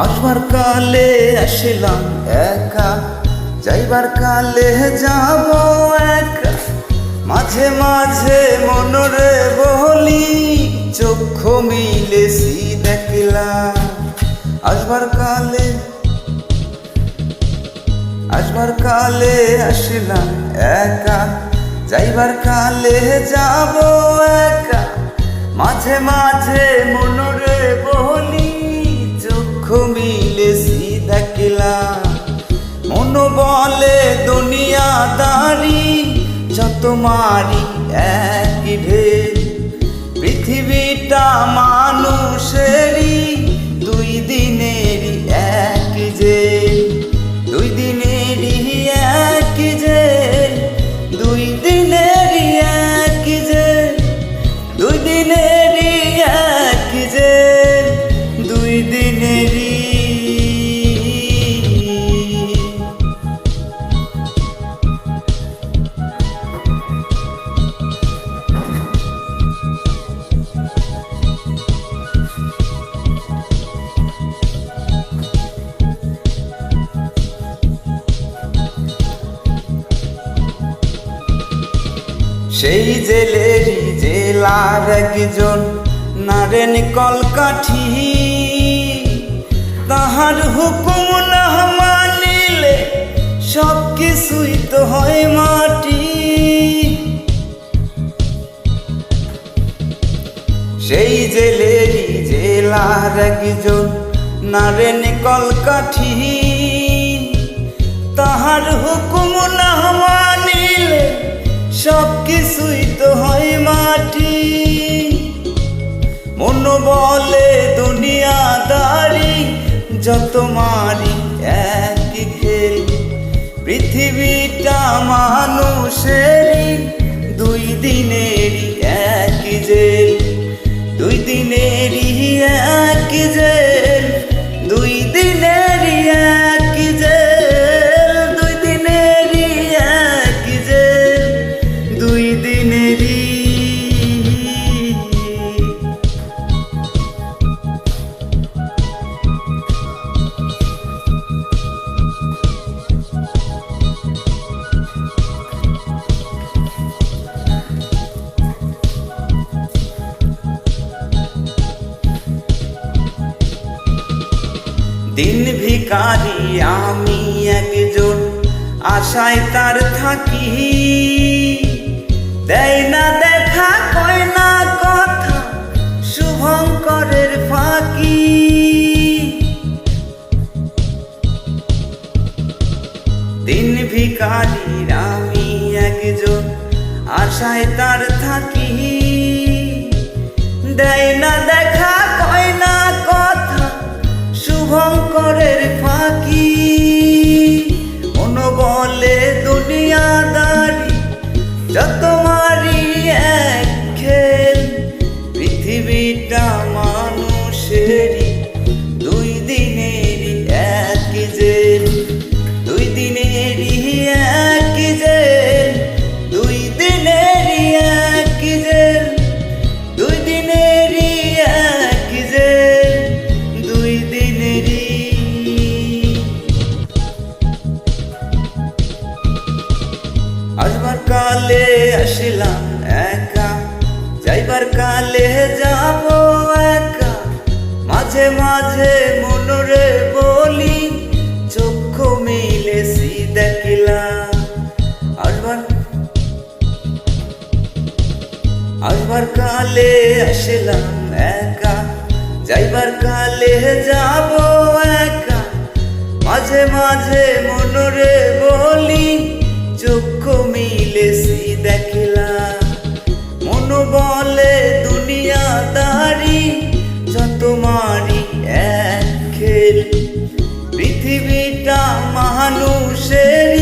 আসবার কালে আসিলাম একা, যাইবার কালে যাব একা। মাঝে মাঝে মনরে বলি, চক্ষু মিলেছি দেখলাম। আসবার কালে আসিলাম একা, যাইবার কালে যাব একা। মাঝে মাঝে মনরে বলি, চক্ষু মিলেছি দেখলাম। মন বলে দুনিয়াদারি, যত মারি একই ঢের। পৃথিবীটা মানুষেরই, দুই দিনেরই এক যে। দুই দিনেরই এক যে, দুই দিনেরই এক যে, দুই দিনেরই এক যে, দুই দিনেরই। সেই জেলেরই জেলার একজন নারেন কলকাঠি, তাহার হুকুম না মানিলে সব কিছুই তো হয় মাটি। সেই জেলেরই জেলার একজন নারেন কলকাঠি, তাহার হুকুম না মানিলে সব কিছুই তো হয় মাটি। মন বলে দুনিয়াদারি, যত মারি একই খেল। পৃথিবীটা মানুষেরই, দুই দিনেরই এক জেল। দুই দিনেরই এক জেল, দুই দিনেরই এক জেল, দুই দিনেরই এক জেল, দুই দিনেরই। দিন ভিখারি আমি একজন, আশায় তার থাকি। দেয় না দেখা, কয় না কথা, শুভঙ্করের ফাঁকি। দিন ভিখারি আমি একজন, আশায় তার থাকি। দেয় না দেখা, কয় না কথা, শুভঙ্করের ফাঁকি। মন বলে দুনিয়াদারি, যত মারি এক খেল। পৃথিবীটা মানুষেরই, দুই দিনেরই এক জেল। দুই দিনেরই এক জেল, দুই দিনেরই এক জেল, দুই দিনেরই এক জেল, দুই দিনেরই। আসবার কালে আসিলাম একা, যাইবার কালে যাব একা। মাঝে মাঝে মনরে বলি, চক্ষু মিলেছি দেখলাম। আসবার কালে আসিলাম একা, যাইবার কালে যাব একা। মাঝে মাঝে মনরে বলি, চক্ষু মিলেছি দেখলাম। মন বলে দুনিয়াদারি, যত মারি এক খেল। পৃথিবীটা মানুষের